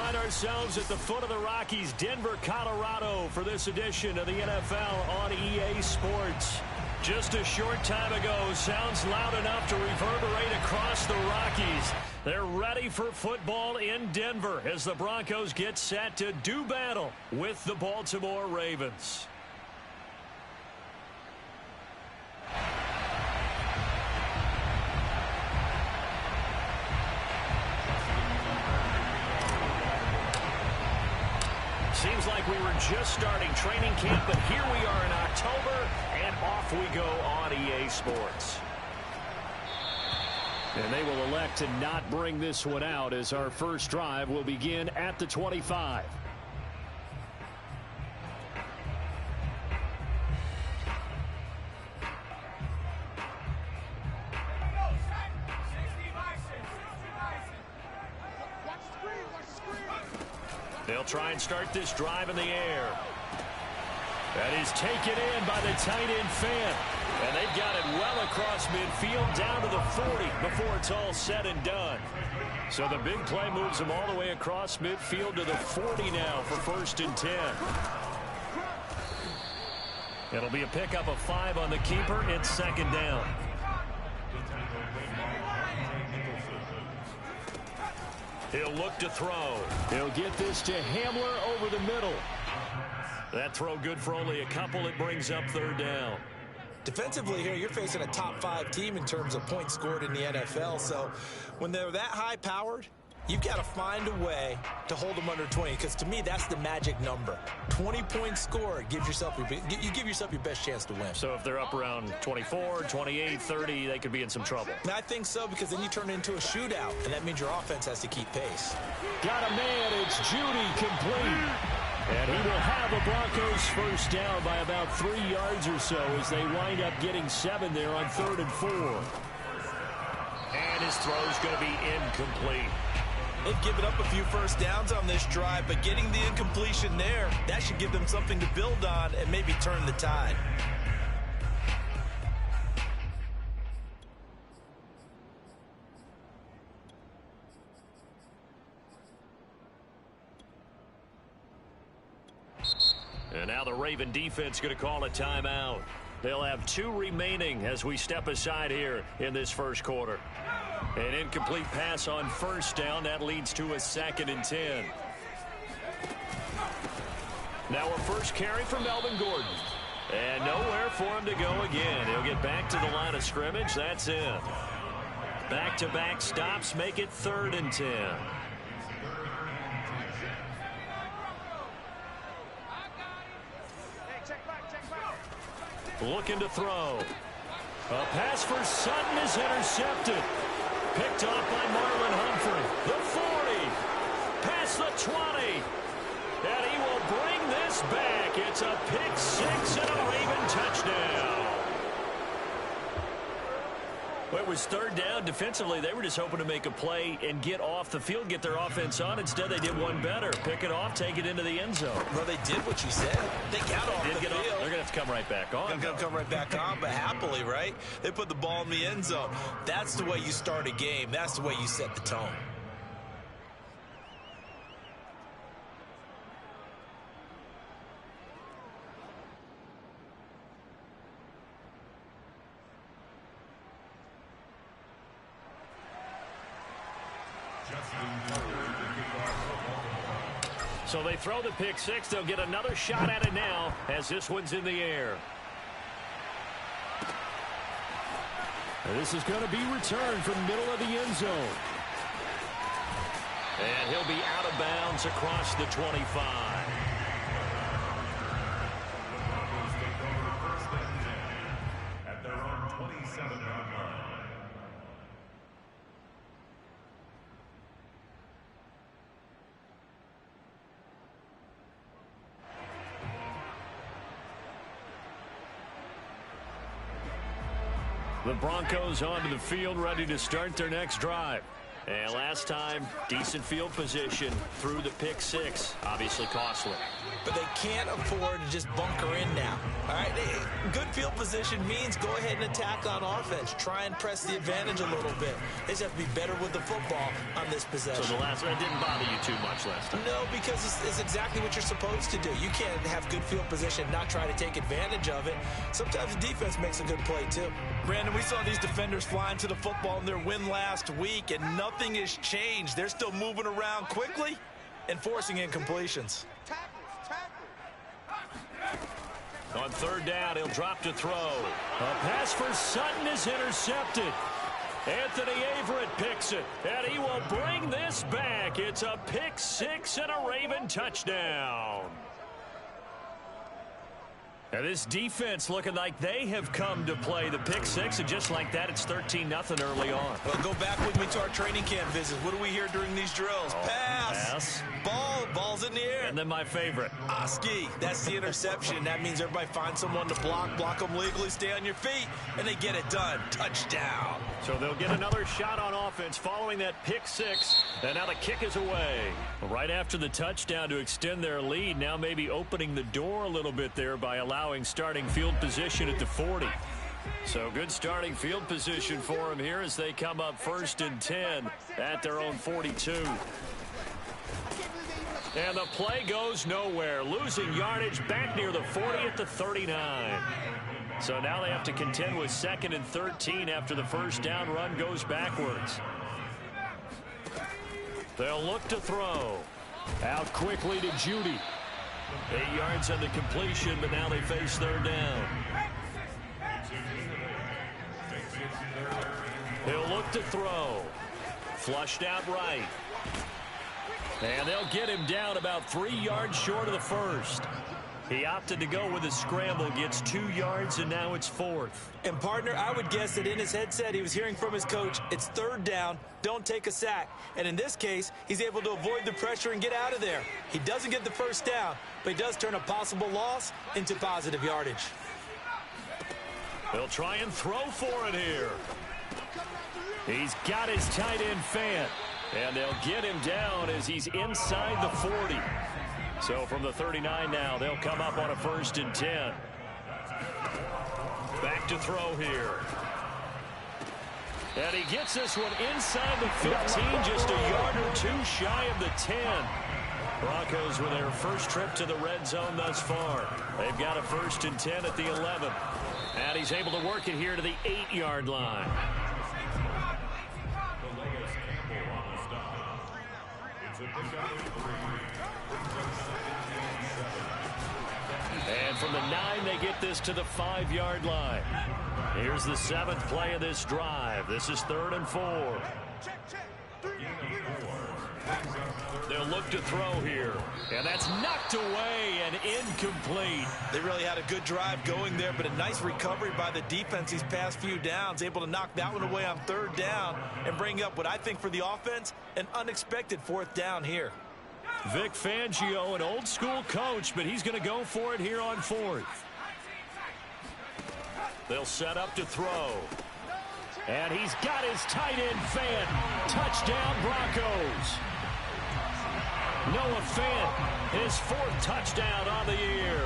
find ourselves at the foot of the Rockies, Denver, Colorado, for this edition of the NFL on EA Sports. Just a short time ago, sounds loud enough to reverberate across the Rockies. They're ready for football in Denver as the Broncos get set to do battle with the Baltimore Ravens. Seems like we were just starting training camp, but here we are in October, and off we go on EA Sports. And they will elect to not bring this one out as our first drive will begin at the 25. They'll try and start this drive in the air. That is taken in by the tight end Fant. And they've got it well across midfield down to the 40 before it's all said and done. So the big play moves them all the way across midfield to the 40 now for 1st and 10. It'll be a pickup of 5 on the keeper. It's 2nd down. He'll look to throw. He'll get this to Hamler over the middle. That throw good for only a couple. It brings up 3rd down. Defensively here, you're facing a top 5 team in terms of points scored in the NFL. So when they're that high-powered, you've got to find a way to hold them under 20, because to me, that's the magic number. 20 points scored, you give yourself your best chance to win. So if they're up around 24, 28, 30, they could be in some trouble. I think so, because then you turn it into a shootout, and that means your offense has to keep pace. Got a man, it's Judy, complete. And he will have a Broncos first down by about 3 yards or so as they wind up getting 7 there on 3rd and 4. And his throw's going to be incomplete. They've given up a few first downs on this drive, but getting the incompletion there, that should give them something to build on and maybe turn the tide. And now the Raven defense going to call a timeout. They'll have 2 remaining as we step aside here in this first quarter. An incomplete pass on 1st down. That leads to a 2nd and 10. Now a first carry for Melvin Gordon. And nowhere for him to go again. He'll get back to the line of scrimmage. That's it. Back-to-back stops make it 3rd and 10. Looking to throw. A pass for Sutton is intercepted. Picked off by Marlon Humphrey. The 40. Past the 20. And he will bring this back. It's a pick 6 and a Raven touchdown. Well, it was 3rd down. Defensively, they were just hoping to make a play and get off the field, get their offense on. Instead, they did one better. Pick it off, take it into the end zone. Well, they did what you said. They got off the field. They're going to have to come right back on. They're going to come right back on, but happily, right? They put the ball in the end zone. That's the way you start a game. That's the way you set the tone. So they throw the pick 6. They'll get another shot at it now as this one's in the air. And this is going to be returned from the middle of the end zone. And he'll be out of bounds across the 25. At their own 27-yard line. The Broncos onto the field, ready to start their next drive. And last time, decent field position through the pick six. Obviously costly. But they can't afford to just bunker in now. All right, good field position means go ahead and attack on offense. Try and press the advantage a little bit. They just have to be better with the football on this possession. So that didn't bother you too much last time? No, because it's exactly what you're supposed to do. You can't have good field position and not try to take advantage of it. Sometimes the defense makes a good play, too. Brandon, we saw these defenders flying to the football in their win last week, and nothing has changed. They're still moving around quickly and forcing incompletions. On third down, he'll drop to throw. A pass for Sutton is intercepted. Anthony Averett picks it, and he will bring this back. It's a pick six and a Raven touchdown. And this defense looking like they have come to play the pick six, and just like that, it's 13-0 early on. Well, go back with me to our training camp visit. What do we hear during these drills? Pass. Ball's in the air. And then my favorite. Oski, that's the interception. That means everybody finds someone to block them legally, stay on your feet, and they get it done. Touchdown. So they'll get another shot on offense following that pick six, and now the kick is away. Right after the touchdown to extend their lead, now maybe opening the door a little bit there by allowing starting field position at the 40. So good starting field position for them here as they come up 1st and 10 at their own 42. And the play goes nowhere. Losing yardage back near the 40 at the 39. So now they have to contend with 2nd and 13 after the first down run goes backwards. They'll look to throw. Out quickly to Judy. 8 yards on the completion, but now they face third down. He'll look to throw. Flushed out right. And they'll get him down about 3 yards short of the first. He opted to go with a scramble, gets 2 yards, and now it's 4th. And, partner, I would guess that in his headset he was hearing from his coach, it's third down, don't take a sack. And in this case, he's able to avoid the pressure and get out of there. He doesn't get the first down, but he does turn a possible loss into positive yardage. They'll try and throw for it here. He's got his tight end Fant. And they'll get him down as he's inside the 40. So from the 39 now, they'll come up on a 1st and 10. Back to throw here. And he gets this one inside the 15, just a yard or two shy of the 10. Broncos with their first trip to the red zone thus far. They've got a 1st and 10 at the 11. And he's able to work it here to the 8-yard line. And from the 9, they get this to the 5-yard line. Here's the 7th play of this drive. This is 3rd and 4. They'll look to throw here. And that's knocked away and incomplete. They really had a good drive going there, but a nice recovery by the defense these past few downs. Able to knock that one away on 3rd down and bring up what I think for the offense, an unexpected 4th down here. Vic Fangio, an old-school coach, but he's going to go for it here on 4th. They'll set up to throw. And he's got his tight end Fant. Touchdown, Broncos. Noah Fant, his 4th touchdown on the year.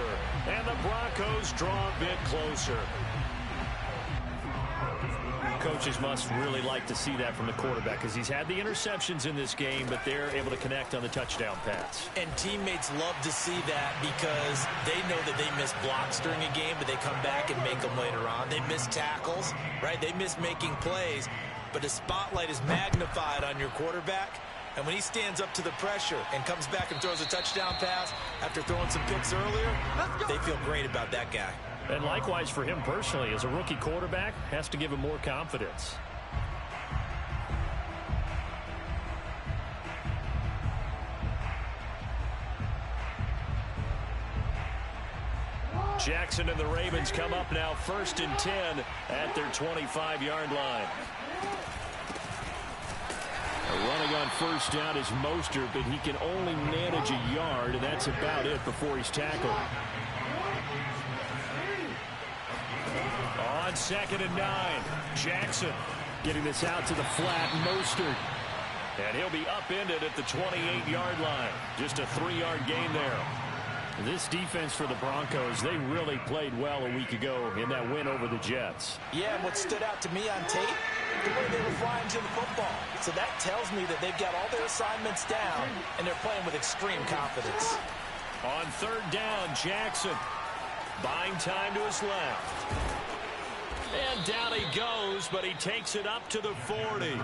And the Broncos draw a bit closer. Coaches must really like to see that from the quarterback because he's had the interceptions in this game, but they're able to connect on the touchdown pass. And teammates love to see that because they know that they miss blocks during a game, but they come back and make them later on. They miss tackles, right? They miss making plays, but the spotlight is magnified on your quarterback. And when he stands up to the pressure and comes back and throws a touchdown pass after throwing some picks earlier, they feel great about that guy. And likewise for him personally, as a rookie quarterback, has to give him more confidence. Jackson and the Ravens come up now 1st and 10 at their 25-yard line. Running on 1st down is Mostert, but he can only manage a yard, and that's about it before he's tackled. On 2nd and 9, Jackson getting this out to the flat. Mostert And he'll be upended at the 28-yard line. Just a 3-yard gain there. This defense for the Broncos, they really played well a week ago in that win over the Jets. Yeah, and what stood out to me on tape, the way they were flying to the football. So that tells me that they've got all their assignments down, and they're playing with extreme confidence. On 3rd down, Jackson buying time to his left. And down he goes, but he takes it up to the 40.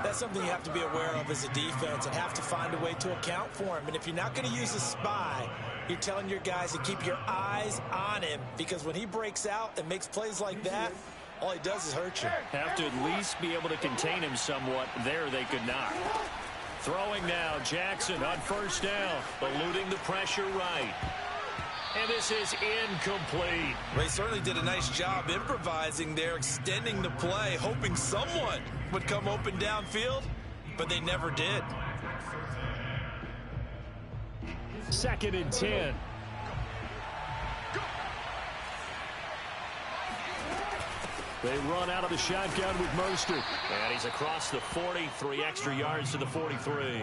That's something you have to be aware of as a defense and have to find a way to account for him. And if you're not going to use a spy, you're telling your guys to keep your eyes on him, because when he breaks out and makes plays like that, all he does is hurt you. Have to at least be able to contain him somewhat. There they could not. Throwing now, Jackson on 1st down, eluding the pressure right. And this is incomplete. They certainly did a nice job improvising there, extending the play, hoping someone would come open downfield, but they never did. 2nd and 10. They run out of the shotgun with Mostert. And he's across the 40, 3 extra yards to the 43.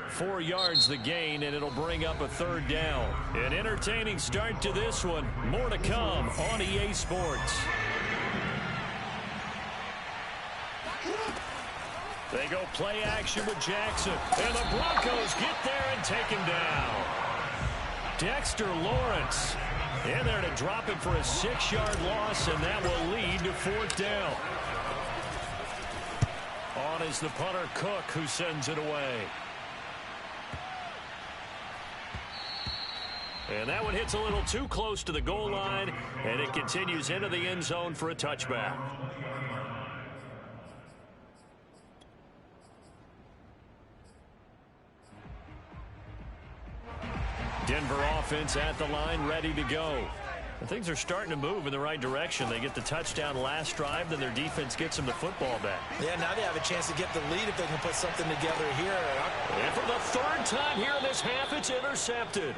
4 yards the gain, and it'll bring up a 3rd down. An entertaining start to this one. More to come on EA Sports. They go play action with Jackson. And the Broncos get there and take him down. Dexter Lawrence in there to drop him for a 6-yard loss, and that will lead to 4th down. On is the punter Cook, who sends it away. And that one hits a little too close to the goal line, and it continues into the end zone for a touchback. Denver offense at the line, ready to go. And things are starting to move in the right direction. They get the touchdown last drive, then their defense gets them the football back. Yeah, now they have a chance to get the lead if they can put something together here. And for the 3rd time here in this half, it's intercepted.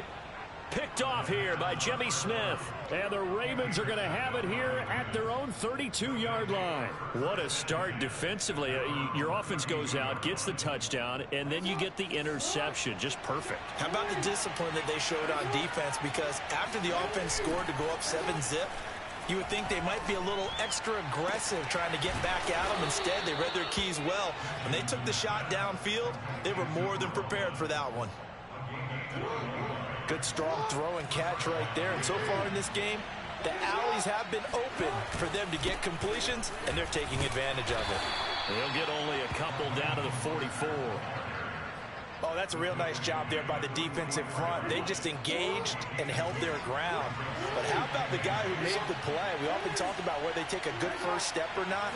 Picked off here by Jimmy Smith. And the Ravens are going to have it here at their own 32-yard line. What a start defensively. Your offense goes out, gets the touchdown, and then you get the interception. Just perfect. How about the discipline that they showed on defense? Because after the offense scored to go up 7-zip, you would think they might be a little extra aggressive trying to get back at them. Instead, they read their keys well. When they took the shot downfield, they were more than prepared for that one. Good, strong throw and catch right there. And so far in this game, the alleys have been open for them to get completions, and they're taking advantage of it. They'll get only a couple down to the 44. Oh, that's a real nice job there by the defensive front. They just engaged and held their ground. But how about the guy who made the play? We often talk about whether they take a good first step or not.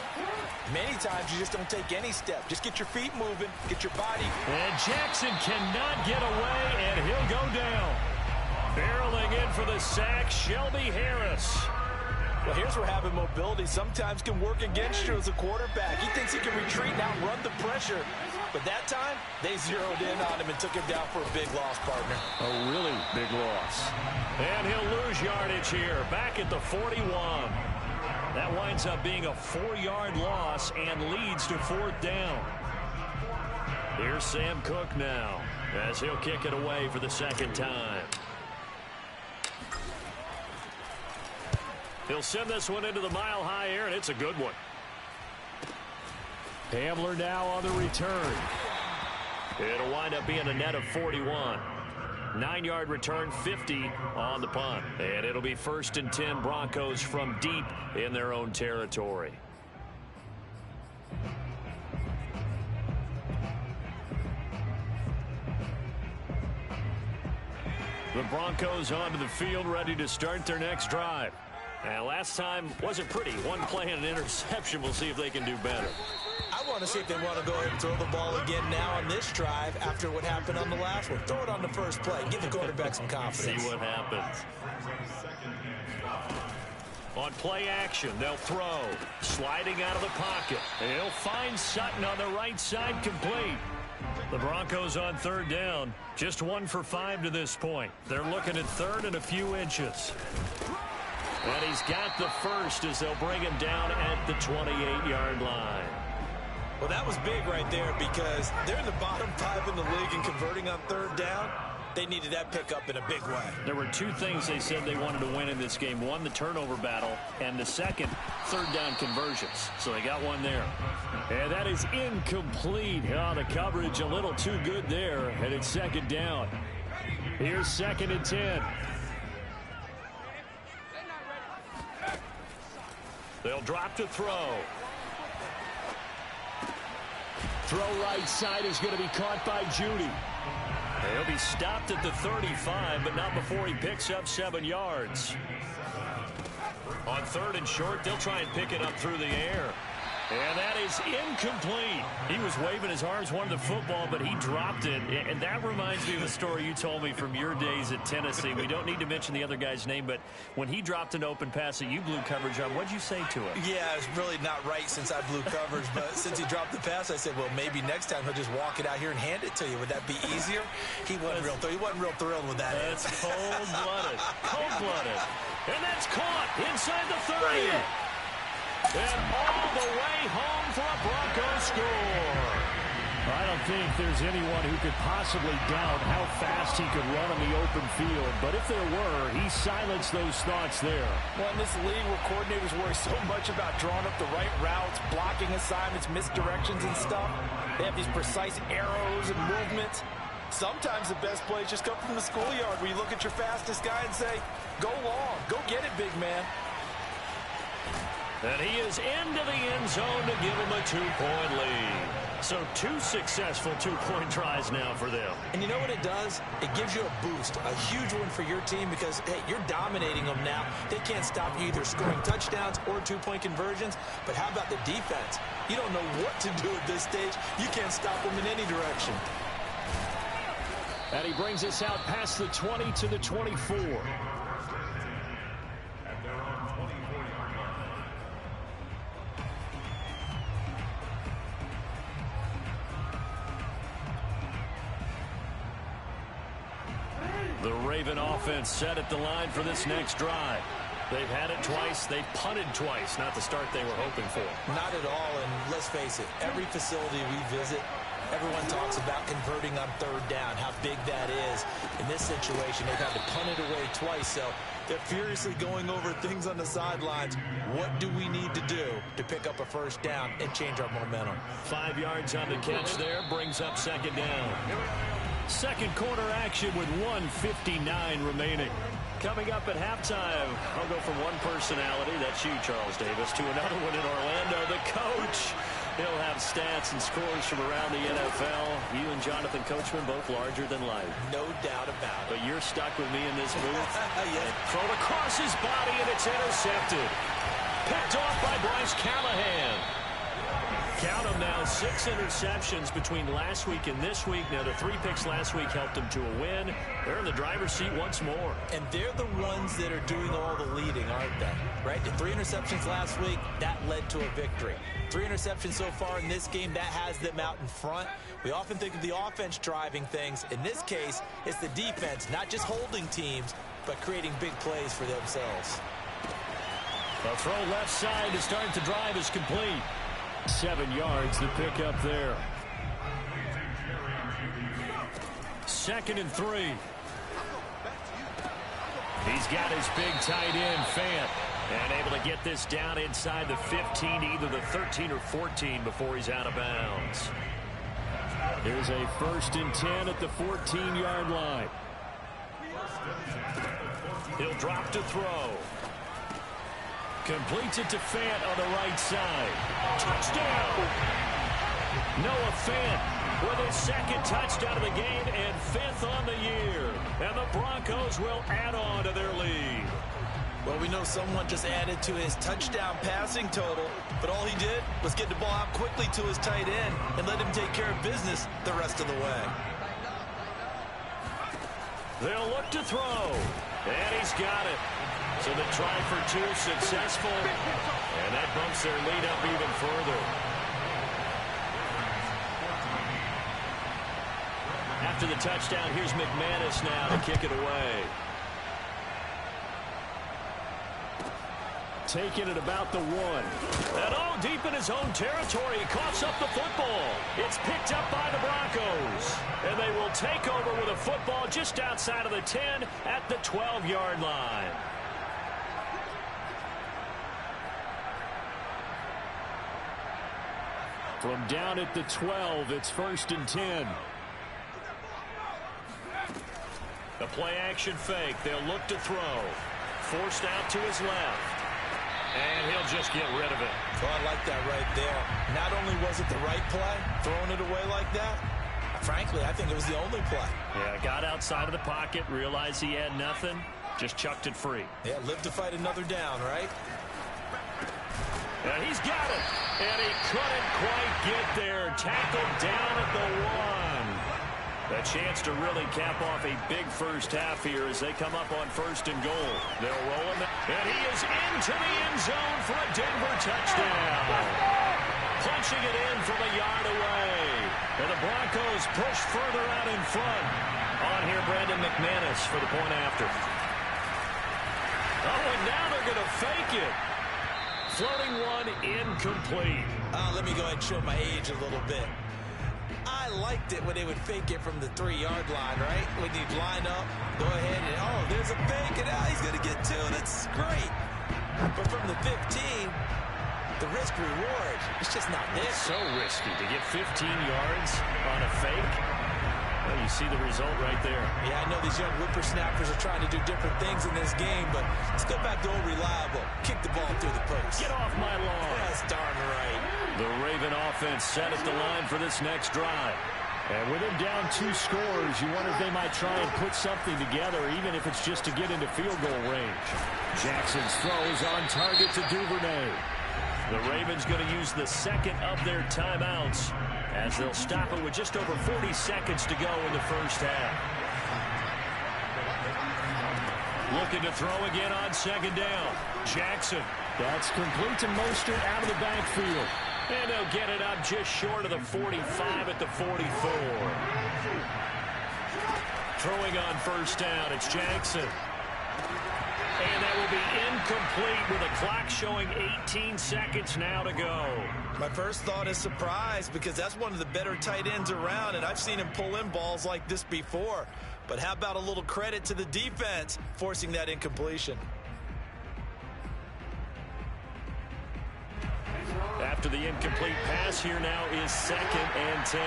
Many times you just don't take any step. Just get your feet moving, get your body. And Jackson cannot get away, and he'll go down. Barreling in for the sack, Shelby Harris. Well, here's where having mobility sometimes can work against you as a quarterback. He thinks he can retreat and outrun the pressure. But that time, they zeroed in on him and took him down for a big loss, partner. A really big loss. And he'll lose yardage here, back at the 41. That winds up being a 4-yard loss and leads to 4th down. Here's Sam Cook now, as he'll kick it away for the 2nd time. He'll send this one into the mile-high air, and it's a good one. Hamler now on the return. It'll wind up being a net of 41. 9-yard return, 50 on the punt. And it'll be 1st and 10 Broncos from deep in their own territory. The Broncos onto the field, ready to start their next drive. And last time wasn't pretty. One play and an interception. We'll see if they can do better. I want to see if they want to go ahead and throw the ball again now on this drive after what happened on the last one. Throw it on the first play. Give the quarterback some confidence. See what happens. On play action, they'll throw. Sliding out of the pocket. And he'll find Sutton on the right side, complete. The Broncos on 3rd down. Just 1 for 5 to this point. They're looking at 3rd and a few inches. And he's got the first as they'll bring him down at the 28-yard line. Well, that was big right there because they're in the bottom 5 in the league and converting on third down. They needed that pickup in a big way. There were two things they said they wanted to win in this game. One, the turnover battle, and the second, third down conversions. So they got one there. And that is incomplete. Oh, the coverage a little too good there, and it's second down. Here's 2nd and 10. They'll drop to throw. Throw right side is going to be caught by Judy. He'll be stopped at the 35, but not before he picks up 7 yards. On 3rd and short, they'll try and pick it up through the air. And that is incomplete. He was waving his arms, wanted the football, but he dropped it. And that reminds me of a story you told me from your days at Tennessee. We don't need to mention the other guy's name, but when he dropped an open pass that you blew coverage on, what'd you say to him? Yeah, it's really not right since I blew coverage, but since he dropped the pass, I said, well, maybe next time he'll just walk it out here and hand it to you. Would that be easier? He wasn't real thrilled with that. That's cold-blooded. Cold-blooded. And that's caught inside the 30. And all the way home for a Broncos score. I don't think there's anyone who could possibly doubt how fast he could run on the open field. But if there were, he silenced those thoughts there. Well, in this league where coordinators worry so much about drawing up the right routes, blocking assignments, misdirections and stuff, they have these precise arrows and movements. Sometimes the best plays just come from the schoolyard where you look at your fastest guy and say, go long, go get it, big man. And he is into the end zone to give him a 2-point lead. So 2 successful 2-point tries now for them. And you know what it does? It gives you a boost, a huge one for your team because, hey, you're dominating them now. They can't stop you either scoring touchdowns or 2-point conversions. But how about the defense? You don't know what to do at this stage. You can't stop them in any direction. And he brings us out past the 20 to the 24. The Raven offense set at the line for this next drive. They've had it twice. They've punted twice. Not the start they were hoping for. Not at all, and let's face it, every facility we visit, everyone talks about converting on third down, how big that is. In this situation, they've had to punt it away twice, so they're furiously going over things on the sidelines. What do we need to do to pick up a first down and change our momentum? 5 yards on the catch there, brings up second down. Second quarter action with 1:59 remaining. Coming up at halftime, I'll go from one personality, that's you, Charles Davis, to another one in Orlando, the coach. He'll have stats and scores from around the NFL. You and Jonathan Coachman both larger than life. No doubt about it. But you're stuck with me in this booth. Yes. Thrown across his body, and it's intercepted. Picked off by Bryce Callahan. Count them now, 6 interceptions between last week and this week. Now, the 3 picks last week helped them to a win. They're in the driver's seat once more. And they're the ones that are doing all the leading, aren't they? Right? The 3 interceptions last week, that led to a victory. 3 interceptions so far in this game, that has them out in front. We often think of the offense driving things. In this case, it's the defense, not just holding teams, but creating big plays for themselves. The throw left side to start the drive is complete. 7 yards to pick up there. 2nd and 3. He's got his big tight end, Fant, and able to get this down inside the 15, either the 13 or 14 before he's out of bounds. Here's a 1st and 10 at the 14-yard line. He'll drop to throw. Completes it to Fant on the right side. Touchdown! Noah Fant with his 2nd touchdown of the game and 5th on the year. And the Broncos will add on to their lead. Well, we know someone just added to his touchdown passing total, but all he did was get the ball out quickly to his tight end and let him take care of business the rest of the way. They'll look to throw, and he's got it. So the try for 2 successful, and that bumps their lead up even further. After the touchdown, here's McManus now to kick it away. taken at about the 1. And oh, deep in his own territory, he coughs up the football. It's picked up by the Broncos. And they will take over with a football just outside of the 10 at the 12-yard line. From down at the 12, it's 1st and 10. The play-action fake. They'll look to throw. Forced out to his left. And he'll just get rid of it. Oh, I like that right there. Not only was it the right play, throwing it away like that, frankly, I think it was the only play. Yeah, got outside of the pocket, realized he had nothing, just chucked it free. Yeah, live to fight another down, right? And he's got it. And he couldn't quite get there. Tackled down at the 1. A chance to really cap off a big first half here as they come up on 1st and goal. They'll roll him. And he is into the end zone for a Denver touchdown. Punching it in from a yard away. And the Broncos push further out in front. On here, Brandon McManus for the point after. Oh, and now they're going to fake it. Floating one, incomplete. Let me go ahead and show my age a little bit. I liked it when they would fake it from the 3-yard line, right? When you'd line up, go ahead and, oh, there's a fake, and he's going to get 2. That's great. But from the 15, the risk-reward, it's just not there. So risky to get 15 yards on a fake. Well, you see the result right there. Yeah, I know these young whippersnappers are trying to do different things in this game, but let's go back to old reliable. Kick the ball through the post. Get off my lawn. That's darn right. The Raven offense set at the line for this next drive. And with them down 2 scores, you wonder if they might try and put something together, even if it's just to get into field goal range. Jackson's throw is on target to Duvernay. The Ravens going to use the second of their timeouts as they'll stop it with just over 40 seconds to go in the first half. Looking to throw again on 2nd down. Jackson. That's complete to Mostert out of the backfield. And they'll get it up just short of the 45 at the 44. Throwing on 1st down, it's Jackson. And that will be incomplete with a clock showing 18 seconds now to go. My first thought is surprise because that's one of the better tight ends around, and I've seen him pull in balls like this before. But how about a little credit to the defense forcing that incompletion? After the incomplete pass, here now is 2nd and 10.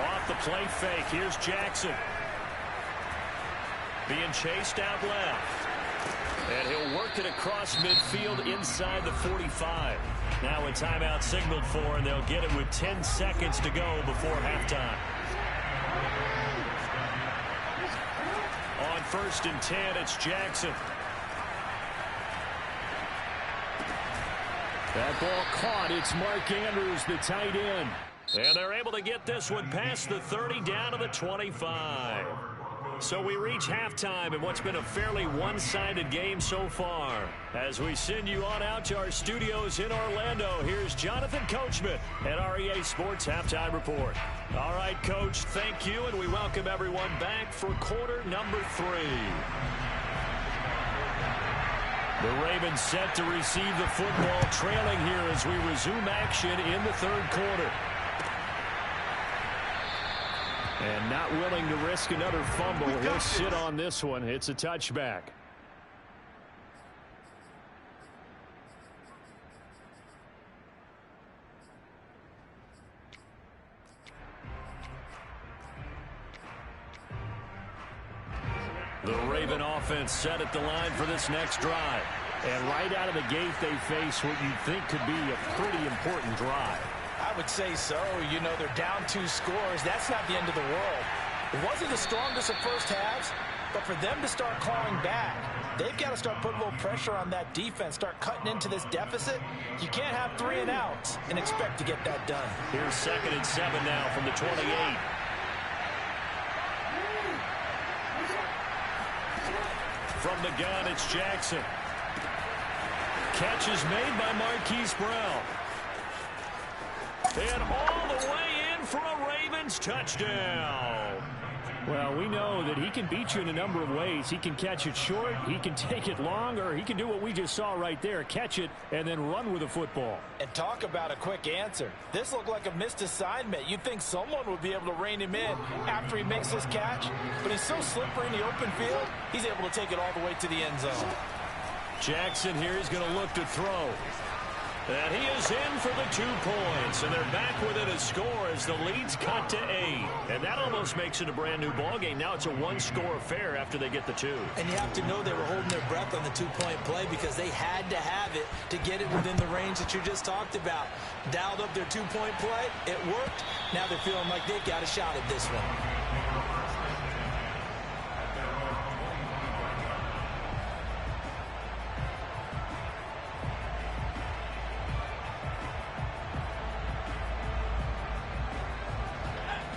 Off the play fake, here's Jackson. Being chased out left. And he'll work it across midfield inside the 45. Now a timeout signaled for, and they'll get it with 10 seconds to go before halftime. On 1st and 10, it's Jackson. That ball caught. It's Mark Andrews, the tight end. And they're able to get this one past the 30 down to the 25. So we reach halftime in what's been a fairly one-sided game so far. As we send you on out to our studios in Orlando, here's Jonathan Coachman at our EA Sports Halftime Report. All right, Coach, thank you, and we welcome everyone back for quarter number 3. The Ravens set to receive the football, trailing here as we resume action in the 3rd quarter. And not willing to risk another fumble. He'll sit on this one. It's a touchback. The Raven offense set at the line for this next drive. And right out of the gate, they face what you'd think could be a pretty important drive. I would say so. You know, they're down 2 scores. That's not the end of the world. It wasn't the strongest of first halves, but for them to start clawing back, they've got to start putting a little pressure on that defense, start cutting into this deficit. You can't have 3 and outs and expect to get that done. Here's 2nd and 7 now from the 28. From the gun, it's Jackson. Catch is made by Marquise Brown. And all the way in for a Ravens touchdown. Well, we know that he can beat you in a number of ways. He can catch it short, he can take it long, or he can do what we just saw right there, catch it and then run with the football. And talk about a quick answer. This looked like a missed assignment. You'd think someone would be able to rein him in after he makes this catch, but he's so slippery in the open field, he's able to take it all the way to the end zone. Jackson here is going to look to throw. And he is in for the 2 points. And they're back within a score as the lead's cut to 8. And that almost makes it a brand new ball game. Now it's a 1-score affair after they get the 2. And you have to know they were holding their breath on the 2-point play because they had to have it to get it within the range that you just talked about. Dialed up their 2-point play. It worked. Now they're feeling like they've got a shot at this one.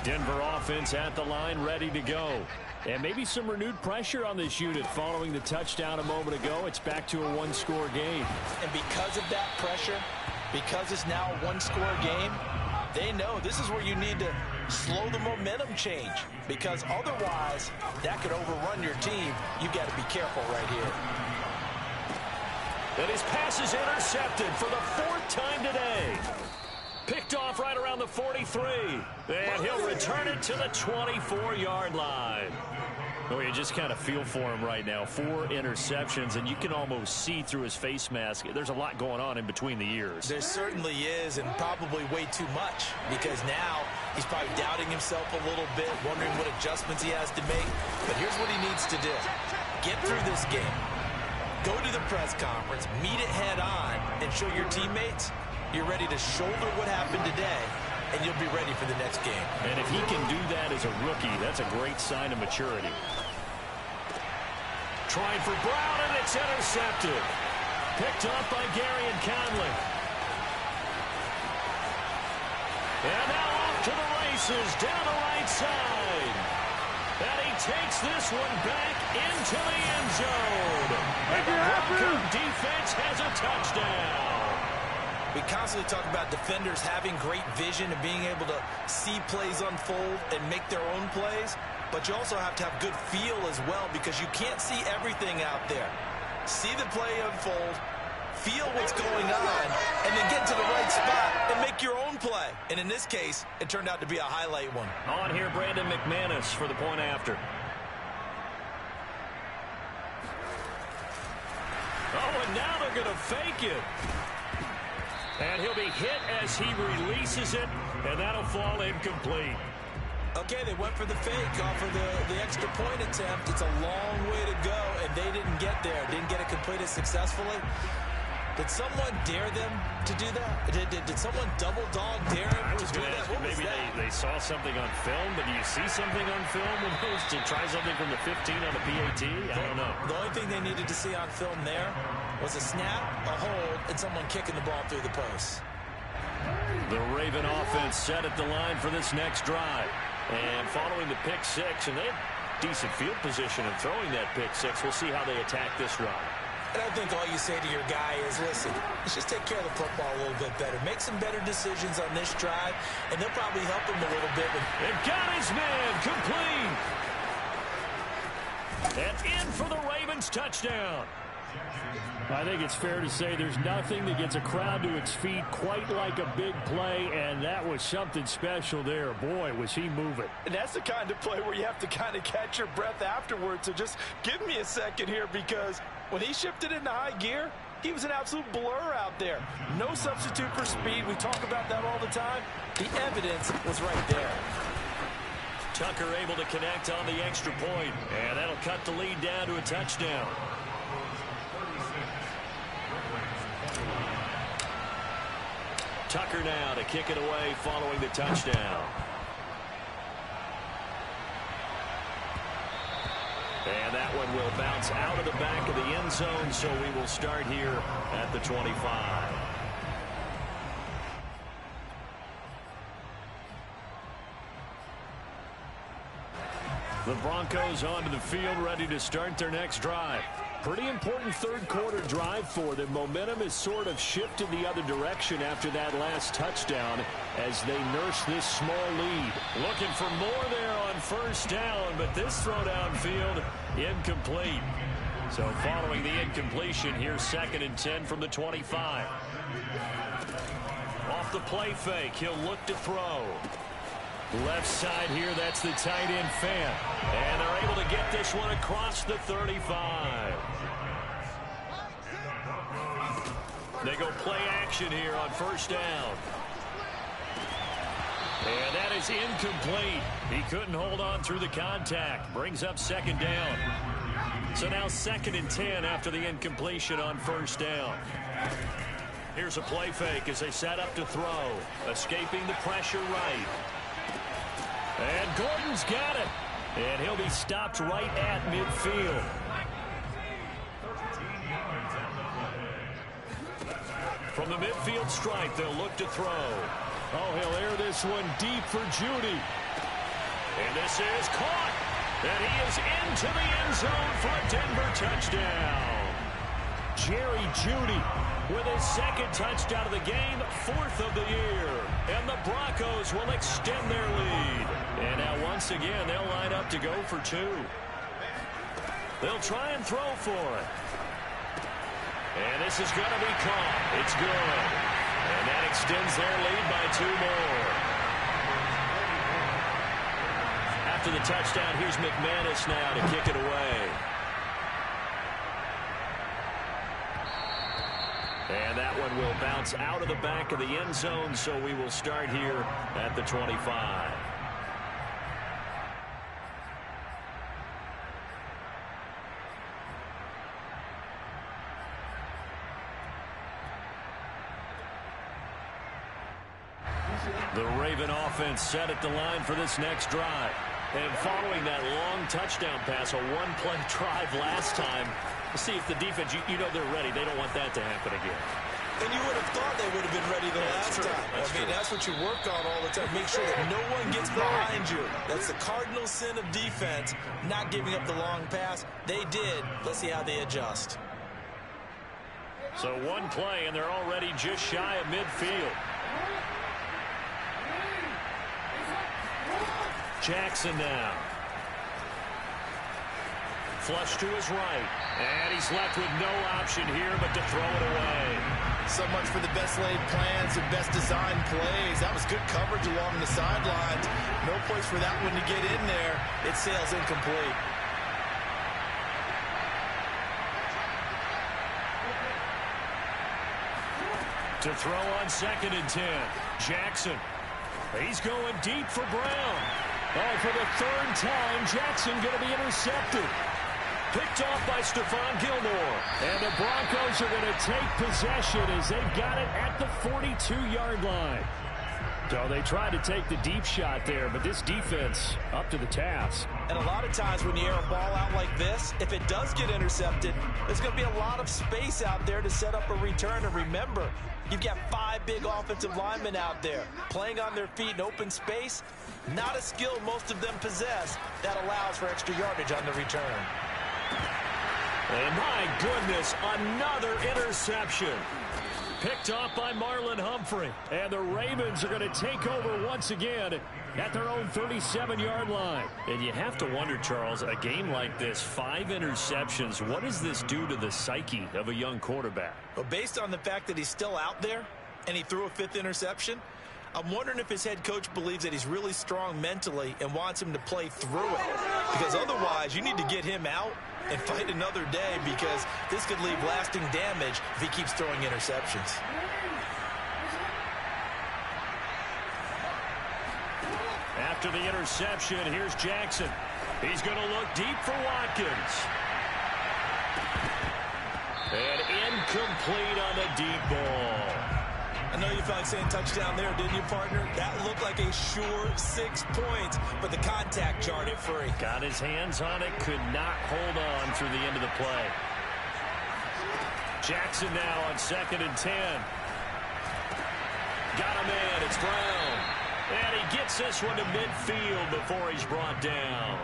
Denver offense at the line, ready to go. And maybe some renewed pressure on this unit following the touchdown a moment ago. It's back to a 1-score game. And because of that pressure, because it's now a 1-score game, they know this is where you need to slow the momentum change. Because otherwise, that could overrun your team. You've got to be careful right here. And his pass is intercepted for the 4th time today. Picked off right around the 43. And he'll return it to the 24-yard line. Oh, you just kind of feel for him right now. 4 interceptions, and you can almost see through his face mask. There's a lot going on in between the ears. There certainly is, and probably way too much, because now he's probably doubting himself a little bit, wondering what adjustments he has to make. But here's what he needs to do. Get through this game. Go to the press conference, meet it head on, and show your teammates you're ready to shoulder what happened today, and you'll be ready for the next game. And if he can do that as a rookie, that's a great sign of maturity. Trying for Brown, and it's intercepted. Picked up by Gary and Conley. And now off to the races, down the right side. And he takes this one back into the end zone. And the Bronco defense has a touchdown. We constantly talk about defenders having great vision and being able to see plays unfold and make their own plays, but you also have to have good feel as well because you can't see everything out there. See the play unfold, feel what's going on, and then get to the right spot and make your own play. And in this case, it turned out to be a highlight one. On here, Brandon McManus for the point after. Oh, and now they're going to fake it. And he'll be hit as he releases it, and that'll fall incomplete. Okay, they went for the fake off of the extra point attempt. It's a long way to go, and they didn't get there. Didn't get it completed successfully. Did someone dare them to do that? Did someone double dog dare him to do that? What was maybe that? they saw something on film, but do you see something on film when those to try something from the 15 on the PAT? I don't know. The only thing they needed to see on film there was a snap, a hold, and someone kicking the ball through the post. The Raven offense set at the line for this next drive. And following the pick six, and they have decent field position in throwing that pick six. We'll see how they attack this drive. And I think all you say to your guy is, listen, let's just take care of the football a little bit better. Make some better decisions on this drive, and they'll probably help him a little bit. And got his man complete. And in for the Ravens touchdown. I think it's fair to say there's nothing that gets a crowd to its feet quite like a big play, and that was something special there. Boy, was he moving. And that's the kind of play where you have to kind of catch your breath afterwards. So just give me a second here, because when he shifted into high gear, he was an absolute blur out there. No substitute for speed. We talk about that all the time. The evidence was right there. Tucker able to connect on the extra point, and that'll cut the lead down to a touchdown. Tucker now to kick it away following the touchdown. And that one will bounce out of the back of the end zone, so we will start here at the 25. The Broncos onto the field, ready to start their next drive. Pretty important third quarter drive for them. Momentum has sort of shifted the other direction after that last touchdown as they nurse this small lead. Looking for more there on first down, but this throw downfield incomplete. So following the incompletion, here's 2nd and 10 from the 25. Off the play fake, he'll look to throw. Left side here, that's the tight end Fan. And they're able to get this one across the 35. They go play action here on first down. And that is incomplete. He couldn't hold on through the contact. Brings up 2nd down. So now 2nd and 10 after the incompletion on first down. Here's a play fake as they set up to throw. Escaping the pressure right. And Gordon's got it. And he'll be stopped right at midfield. From the midfield stripe, they'll look to throw. Oh, he'll air this one deep for Judy. And this is caught. And he is into the end zone for a Denver touchdown. Jerry Judy with his 2nd touchdown of the game, 4th of the year. And the Broncos will extend their lead. And now once again, they'll line up to go for 2. They'll try and throw for it. And this is going to be caught. It's good. And that extends their lead by 2 more. After the touchdown, here's McManus now to kick it away. And that one will bounce out of the back of the end zone, so we will start here at the 25. The Raven offense set at the line for this next drive. And following that long touchdown pass, a one-play drive last time, see if the defense, you know they're ready. They don't want that to happen again. And you would have thought they would have been ready the last time. That's what you work on all the time. Make sure that no one gets behind you. That's the cardinal sin of defense, not giving up the long pass. They did. Let's see how they adjust. So one play, and they're already just shy of midfield. Jackson now. Flush to his right. And he's left with no option here but to throw it away. So much for the best laid plans and best designed plays. That was good coverage along the sidelines. No place for that one to get in there. It sails incomplete. To throw on 2nd and 10. Jackson. He's going deep for Brown. Oh, for the 3rd time, Jackson going to be intercepted. Picked off by Stephon Gilmore. And the Broncos are going to take possession as they've got it at the 42-yard line. So they tried to take the deep shot there, but this defense up to the task. And a lot of times when you air a ball out like this, if it does get intercepted, there's going to be a lot of space out there to set up a return. And remember, you've got 5 big offensive linemen out there playing on their feet in open space. Not a skill most of them possess that allows for extra yardage on the return. And my goodness, another interception. Picked off by Marlon Humphrey. And the Ravens are going to take over once again at their own 37-yard line. And you have to wonder, Charles, a game like this, 5 interceptions, what does this do to the psyche of a young quarterback? Well, based on the fact that he's still out there and he threw a 5th interception, I'm wondering if his head coach believes that he's really strong mentally and wants him to play through it. Because otherwise, you need to get him out and fight another day, because this could leave lasting damage if he keeps throwing interceptions. After the interception, here's Jackson. He's going to look deep for Watkins. And incomplete on the deep ball. I know you felt like saying touchdown there, didn't you, partner? That looked like a sure 6 points, but the contact jarred it free. Got his hands on it, could not hold on through the end of the play. Jackson now on 2nd and 10. Got a man, it's Brown. And he gets this one to midfield before he's brought down.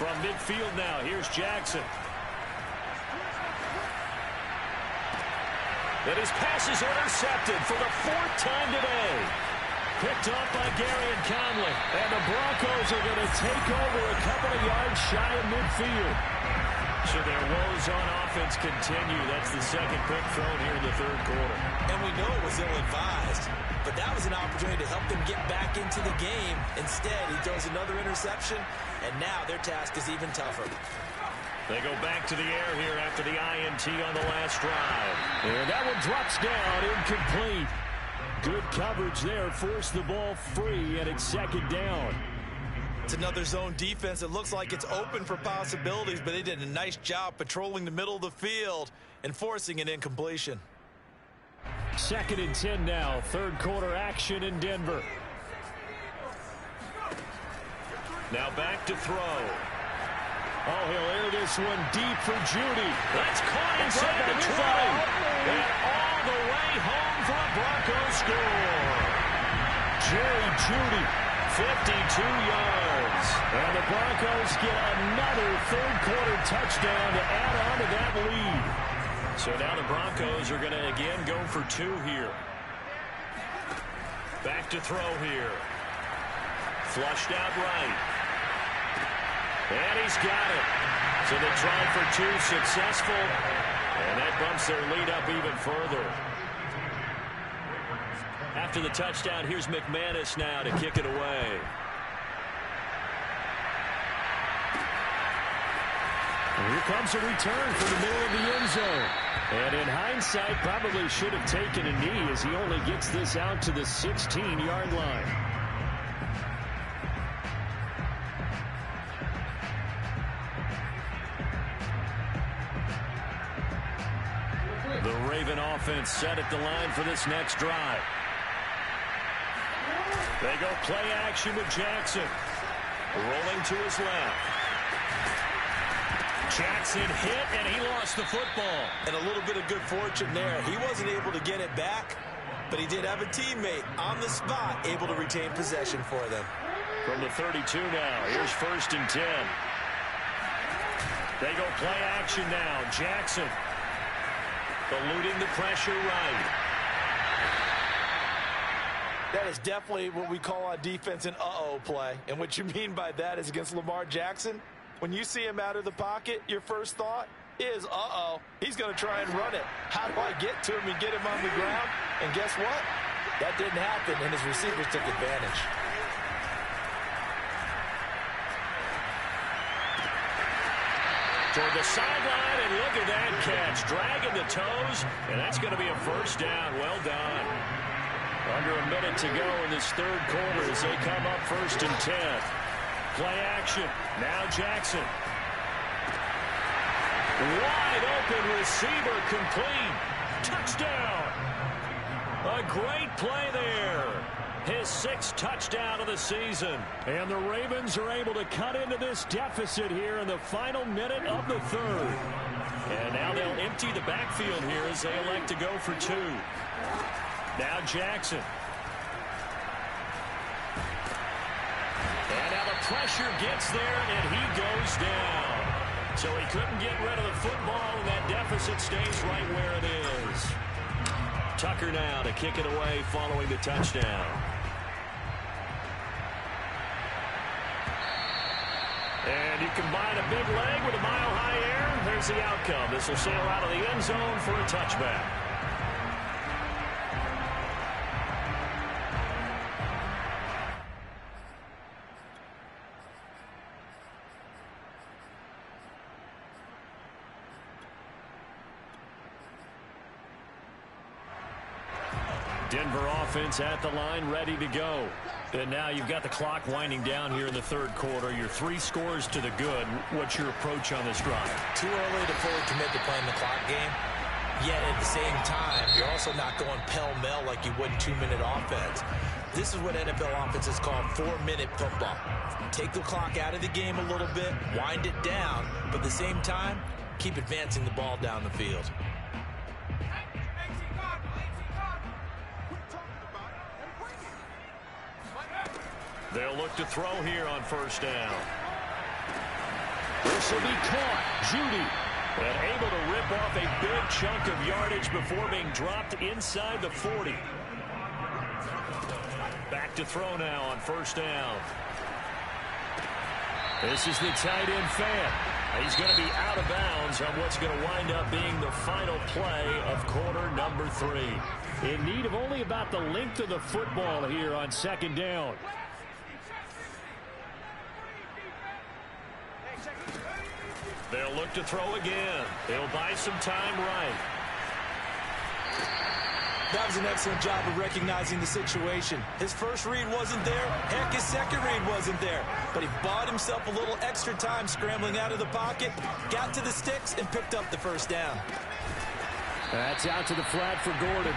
From midfield now, here's Jackson. And his pass is intercepted for the 4th time today. Picked up by Gary and Conley. And the Broncos are going to take over a couple of yards shy of midfield. So their woes on offense continue. That's the second pick thrown here in the 3rd quarter. And we know it was ill-advised, but that was an opportunity to help them get back into the game. Instead, he throws another interception, and now their task is even tougher. They go back to the air here after the INT on the last drive. And that one drops down, incomplete. Good coverage there, forced the ball free, and it's 2nd down. It's another zone defense. It looks like it's open for possibilities, but they did a nice job patrolling the middle of the field and forcing an incompletion. 2nd and 10 now, 3rd quarter action in Denver. Now back to throw. Oh, he'll air this one deep for Judy. That's caught inside the 20. And all the way home for a Broncos score. Jerry Judy, 52 yards. And the Broncos get another 3rd quarter touchdown to add on to that lead. So now the Broncos are going to again go for 2 here. Back to throw here. Flushed out right. And he's got it. So they tried for 2, successful. And that bumps their lead up even further. After the touchdown, here's McManus now to kick it away. And here comes a return from the middle of the end zone. And in hindsight, probably should have taken a knee as he only gets this out to the 16-yard line. The Raven offense set at the line for this next drive. They go play action with Jackson. Rolling to his left. Jackson hit, and he lost the football. And a little bit of good fortune there. He wasn't able to get it back, but he did have a teammate on the spot able to retain possession for them. From the 32 now, here's 1st and 10. They go play action now. Jackson eluding the pressure right. That is definitely what we call on defense an uh-oh play. And what you mean by that is against Lamar Jackson, when you see him out of the pocket, your first thought is, uh-oh, he's going to try and run it. How do I get to him and get him on the ground? And guess what? That didn't happen, and his receivers took advantage. Toward the sideline, and look at that catch. Dragging the toes, and that's going to be a 1st down. Well done. Under a minute to go in this 3rd quarter as they come up 1st and 10. Play action. Now Jackson. Wide open receiver complete. Touchdown. A great play there. His 6th touchdown of the season. And the Ravens are able to cut into this deficit here in the final minute of the 3rd. And now they'll empty the backfield here as they elect to go for 2. Now Jackson. And now the pressure gets there, and he goes down. So he couldn't get rid of the football, and that deficit stays right where it is. Tucker now to kick it away following the touchdown. And you combine a big leg with a mile-high air. There's the outcome. This will sail out of the end zone for a touchback. Denver offense at the line, ready to go. And now you've got the clock winding down here in the 3rd quarter. You're 3 scores to the good. What's your approach on this drive? Too early to fully commit to playing the clock game. Yet at the same time, you're also not going pell-mell like you would 2-minute offense. This is what NFL offenses call 4-minute football. Take the clock out of the game a little bit, wind it down, but at the same time, keep advancing the ball down the field. They'll look to throw here on 1st down. This will be caught. Judy. And able to rip off a big chunk of yardage before being dropped inside the 40. Back to throw now on first down. This is the tight end Fant. He's going to be out of bounds on what's going to wind up being the final play of quarter number 3. In need of only about the length of the football here on second down. They'll look to throw again. They'll buy some time right. That was an excellent job of recognizing the situation. His first read wasn't there. Heck, his second read wasn't there. But he bought himself a little extra time scrambling out of the pocket, got to the sticks, and picked up the first down. That's out to the flat for Gordon.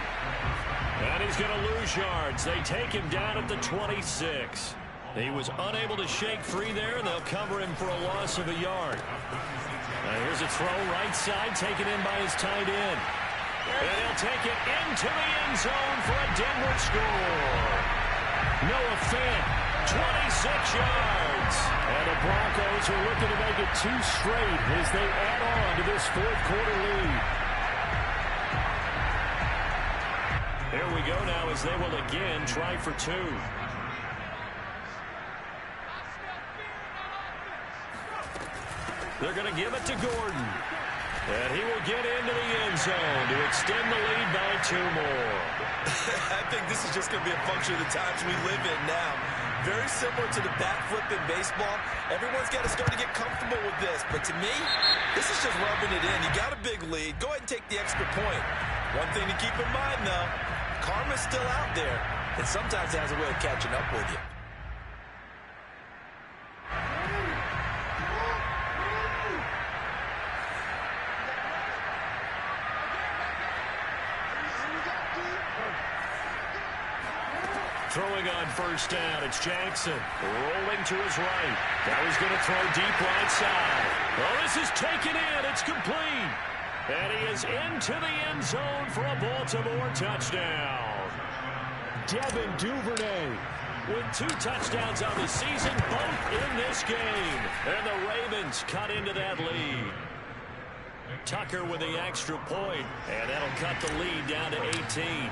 And he's going to lose yards. They take him down at the 26. He was unable to shake free there, and they'll cover him for a loss of a yard. Now here's a throw right side, taken in by his tight end. And he'll take it into the end zone for a Denver score. Noah Fant, 26 yards. And the Broncos are looking to make it 2 straight as they add on to this fourth quarter lead. There we go now as they will again try for 2. They're going to give it to Gordon. And he will get into the end zone to extend the lead by 2 more. I think this is just going to be a function of the times we live in now. Very similar to the bat flip in baseball. Everyone's got to start to get comfortable with this. But to me, this is just rubbing it in. You got a big lead. Go ahead and take the extra point. One thing to keep in mind, though, karma's still out there. And sometimes it has a way of catching up with you. Throwing on first down, it's Jackson. Rolling to his right. Now he's going to throw deep right side. Oh, this is taken in. It's complete. And he is into the end zone for a Baltimore touchdown. Devin Duvernay with 2 touchdowns on the season, both in this game. And the Ravens cut into that lead. Tucker with the extra point, and that'll cut the lead down to 18.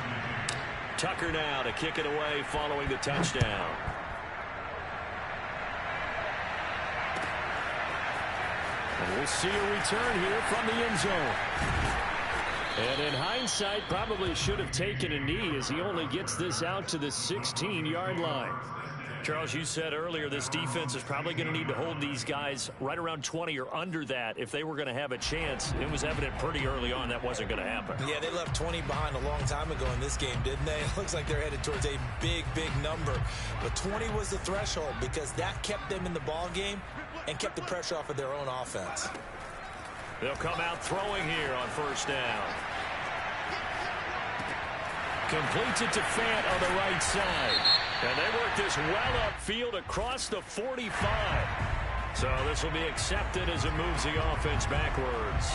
Tucker now to kick it away following the touchdown. And we'll see a return here from the end zone. And in hindsight, probably should have taken a knee as he only gets this out to the 16-yard line. Charles, you said earlier this defense is probably going to need to hold these guys right around 20 or under that if they were going to have a chance. It was evident pretty early on that wasn't going to happen. Yeah, they left 20 behind a long time ago in this game, didn't they? It looks like they're headed towards a big, big number. But 20 was the threshold because that kept them in the ball game and kept the pressure off of their own offense. They'll come out throwing here on first down. Completes it to Fant on the right side. And they work this well upfield across the 45. So this will be accepted as it moves the offense backwards.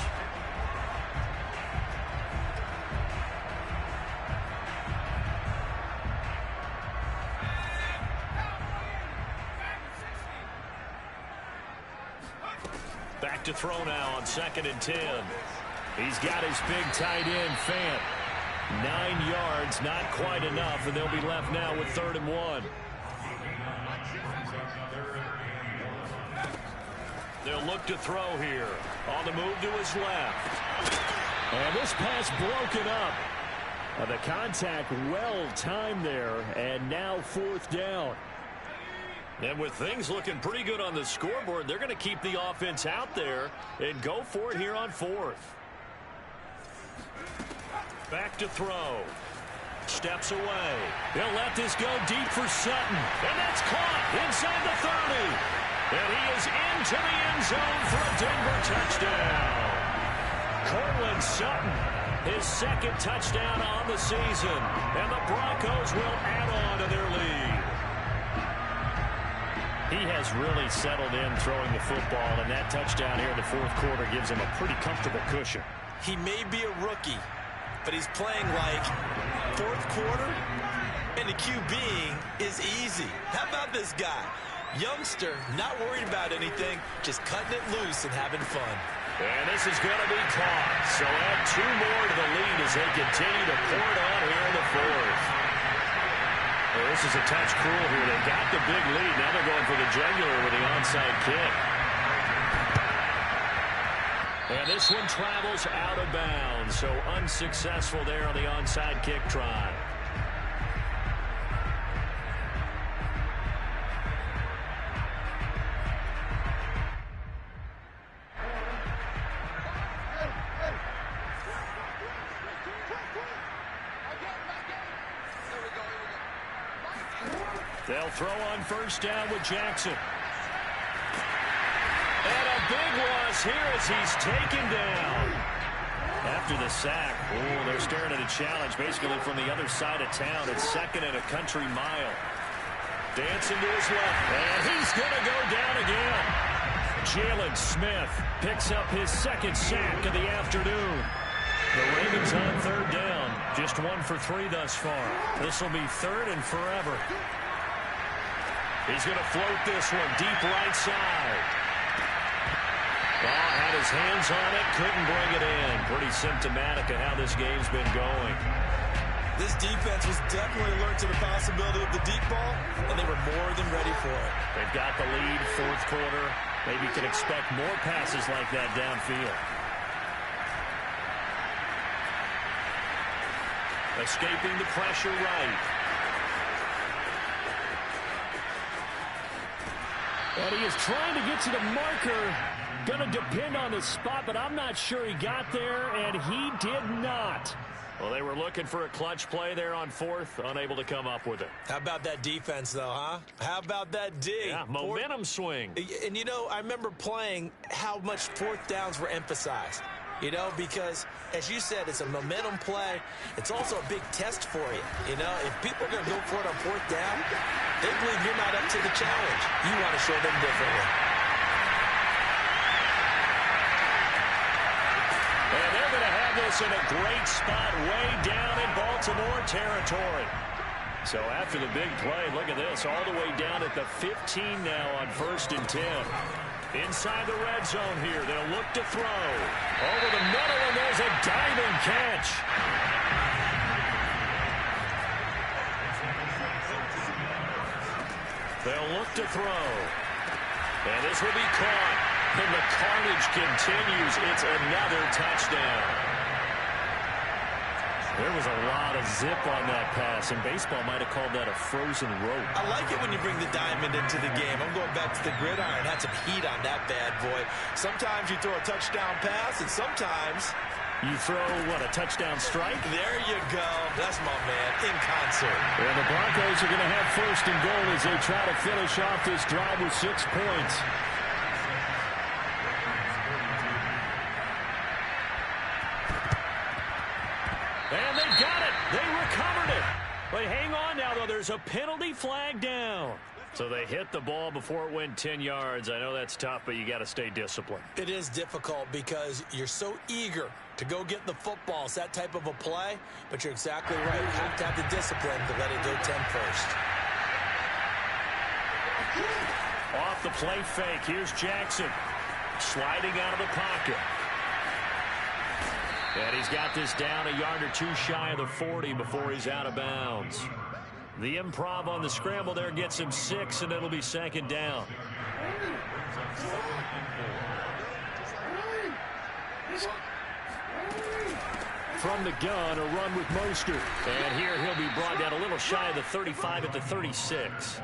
Back to throw now on 2nd and 10. He's got his big tight end, Fant. 9 yards, not quite enough, and they'll be left now with 3rd and 1. They'll look to throw here. On the move to his left. And this pass broken up. The contact well timed there, and now 4th down. And with things looking pretty good on the scoreboard, they're going to keep the offense out there and go for it here on 4th. Back to throw. Steps away. He'll let this go deep for Sutton. And that's caught inside the 30. And he is into the end zone for a Denver touchdown. Cortland Sutton, his 2nd touchdown on the season. And the Broncos will add on to their lead. He has really settled in throwing the football, and that touchdown here in the 4th quarter gives him a pretty comfortable cushion. He may be a rookie, but he's playing like 4th quarter, and the QBing is easy. How about this guy? Youngster, not worried about anything, just cutting it loose and having fun. And this is going to be caught. So add 2 more to the lead as they continue to pour it on here in the 4th. Well, this is a touch cruel here. They got the big lead. Now they're going for the jugular with the onside kick. And this one travels out of bounds. So unsuccessful there on the onside kick try. They'll throw on first down with Jackson. And a big loss here as he's taken down. After the sack, they're staring at a challenge basically from the other side of town. It's 2nd and a country mile. Dancing to his left, and he's going to go down again. Jalen Smith picks up his 2nd sack of the afternoon. The Ravens on 3rd down. Just 1 for 3 thus far. This will be 3rd and forever. He's going to float this one deep right side. Had his hands on it, couldn't bring it in. Pretty symptomatic of how this game's been going. This defense was definitely alert to the possibility of the deep ball, and they were more than ready for it. They've got the lead, 4th quarter. Maybe you can expect more passes like that downfield. Escaping the pressure right. And he is trying to get to the marker. Going to depend on his spot, but I'm not sure he got there, and he did not. Well, they were looking for a clutch play there on 4th, unable to come up with it. How about that defense, though, huh? How about that D? Yeah, momentum swing. And, you know, I remember playing how much 4th downs were emphasized. You know, because, as you said, it's a momentum play. It's also a big test for you. You know, if people are going to go for it on 4th down, they believe you're not up to the challenge. You want to show them differently. And they're going to have this in a great spot way down in Baltimore territory. So after the big play, look at this, all the way down at the 15 now on 1st and 10. Inside the red zone here, they'll look to throw. Over the middle, and there's a diving catch. They'll look to throw. And this will be caught. And the carnage continues. It's another touchdown. There was a lot of zip on that pass, and baseball might have called that a frozen rope. I like it when you bring the diamond into the game. I'm going back to the gridiron. Had some heat on that bad boy. Sometimes you throw a touchdown pass, and sometimes you throw, what, a touchdown strike? There you go. That's my man, in concert. And the Broncos are going to have 1st and goal as they try to finish off this drive with 6 points. And they got it. They recovered it. But hang on now, though. There's a penalty flag down. So they hit the ball before it went 10 yards. I know that's tough, but you got to stay disciplined. It is difficult because you're so eager to go get the football. It's that type of a play, but you're exactly right. You have to have the discipline to let it go 10 first. Off the play fake. Here's Jackson sliding out of the pocket. And he's got this down a yard or two shy of the 40 before he's out of bounds. The improv on the scramble there gets him 6, and it'll be 2nd down. From the gun, a run with Mostert. And here he'll be brought down a little shy of the 35 at the 36.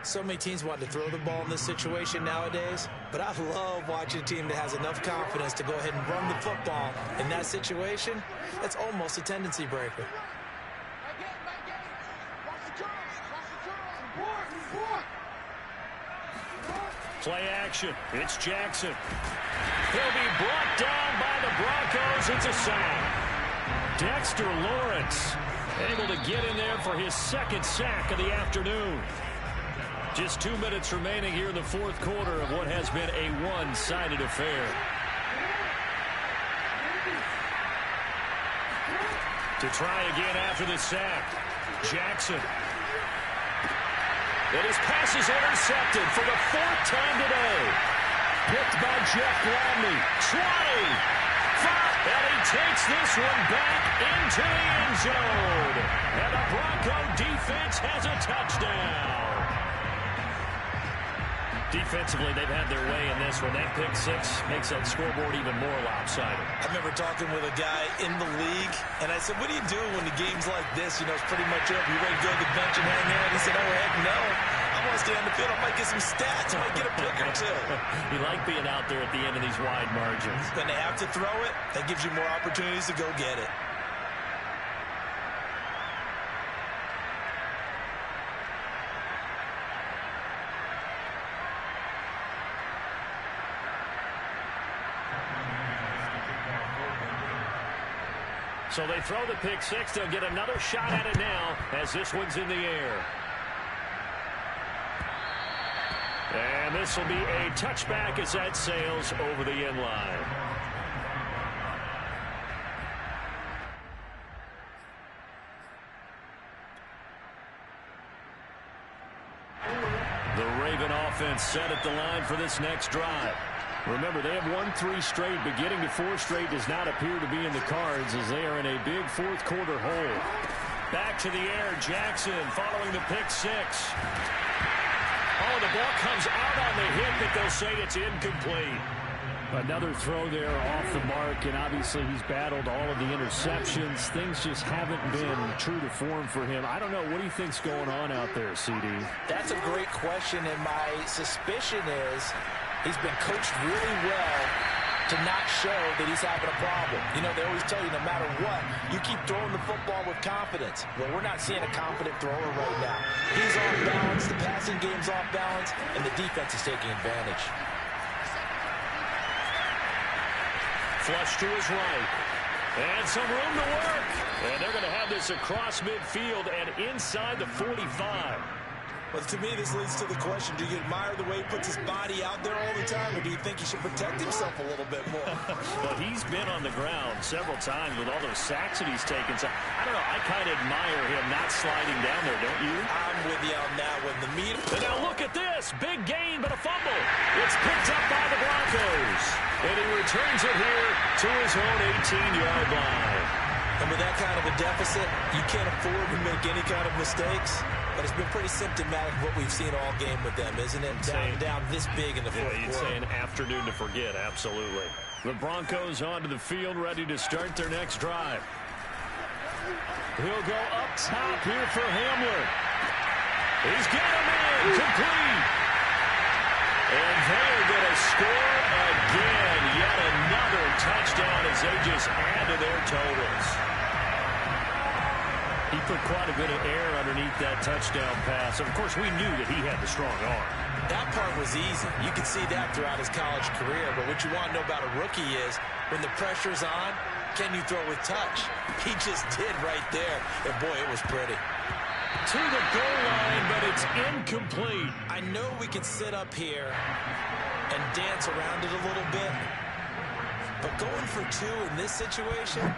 So many teams want to throw the ball in this situation nowadays, but I love watching a team that has enough confidence to go ahead and run the football. In that situation, that's almost a tendency breaker. Play action. It's Jackson. He'll be brought down by the Broncos. It's a sack. Dexter Lawrence able to get in there for his 2nd sack of the afternoon. Just 2 minutes remaining here in the 4th quarter of what has been a one-sided affair. To try again after the sack, Jackson. And his pass is intercepted for the 4th time today. Picked by Jeff Gladney. 20. 5. And he takes this one back into the end zone. And the Bronco defense has a touchdown. Defensively, they've had their way in this one. That pick six makes that scoreboard even more lopsided. I remember talking with a guy in the league, and I said, what do you do when the game's like this? You know, it's pretty much over. You ready to go to the bench and hang out? He said, oh, heck no. I want to stay on the field. I might get some stats. I might get a pick or two. You like being out there at the end of these wide margins. When they have to throw it, that gives you more opportunities to go get it. So they throw the pick six. They'll get another shot at it now as this one's in the air. And this will be a touchback as that sails over the end line. The Raven offense set at the line for this next drive. Remember, they have won 3 straight, but getting to 4 straight does not appear to be in the cards as they are in a big 4th quarter hole. Back to the air, Jackson following the pick six. Oh, the ball comes out on the hit, but they'll say it's incomplete. Another throw there off the mark, and obviously he's battled all of the interceptions. Things just haven't been true to form for him. I don't know. What do you think's going on out there, CD? That's a great question, and my suspicion is he's been coached really well to not show that he's having a problem. You know, they always tell you no matter what, you keep throwing the football with confidence. Well, we're not seeing a confident thrower right now. He's off balance, the passing game's off balance, and the defense is taking advantage. Flush to his right. And some room to work. And they're going to have this across midfield and inside the 45. Well, to me, this leads to the question, do you admire the way he puts his body out there all the time, or do you think he should protect himself a little bit more? Well, he's been on the ground several times with all those sacks that he's taken. So, I don't know, I kind of admire him not sliding down there, don't you? I'm with you on that one. The meat. And now look at this. Big gain, but a fumble. It's picked up by the Broncos. And he returns it here to his own 18-yard line. And with that kind of a deficit, you can't afford to make any kind of mistakes. But it's been pretty symptomatic of what we've seen all game with them, isn't it? Down this big in the fourth quarter. You'd say an afternoon to forget, absolutely. The Broncos onto the field, ready to start their next drive. He'll go up top here for Hamler. He's got him in, complete. And they're going to score again. Yet another touchdown as they just add to their totals. He put quite a bit of air underneath that touchdown pass. Of course, we knew that he had the strong arm. That part was easy. You could see that throughout his college career. But what you want to know about a rookie is when the pressure's on, can you throw with touch? He just did right there. And, boy, it was pretty. To the goal line, but it's incomplete. I know we can sit up here and dance around it a little bit. But going for 2 in this situation,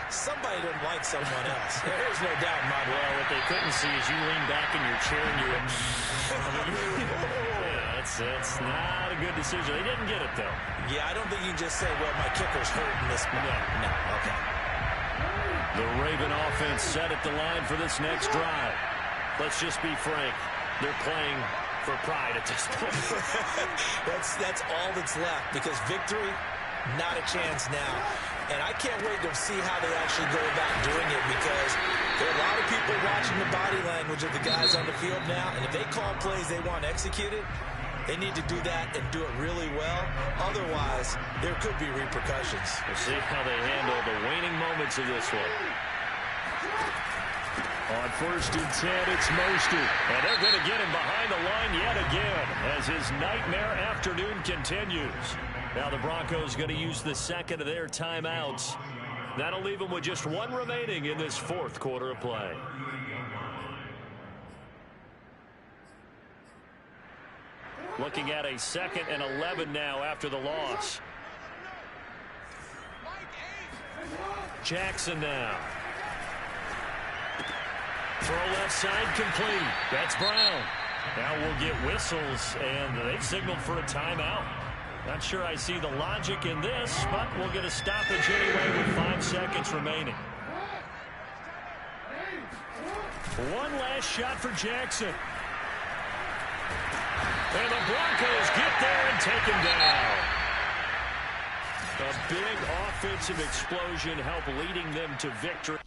somebody doesn't like someone else. There's no doubt in my mind. Well, what they couldn't see is you lean back in your chair and you went, yeah, it's not a good decision. They didn't get it, though. Yeah, I don't think you can just say, well, my kicker's hurt in this spot. No, okay. The Raven offense set at the line for this next drive. Let's just be frank. They're playing for pride at this point. That's all that's left because victory, not a chance now. And I can't wait to see how they actually go about doing it because there are a lot of people watching the body language of the guys on the field now. And if they call plays they want executed, they need to do that and do it really well. Otherwise, there could be repercussions. We'll see how they handle the waning moments of this one. On 1st and 10, it's Mostert. And they're going to get him behind the line yet again as his nightmare afternoon continues. Now the Broncos going to use the second of their timeouts. That'll leave them with just 1 remaining in this 4th quarter of play. Looking at a 2nd and 11 now after the loss. Jackson now. Throw left side complete. That's Brown. Now we'll get whistles, and they've signaled for a timeout. Not sure I see the logic in this, but we'll get a stoppage anyway with 5 seconds remaining. One last shot for Jackson. And the Broncos get there and take him down. A big offensive explosion helped leading them to victory.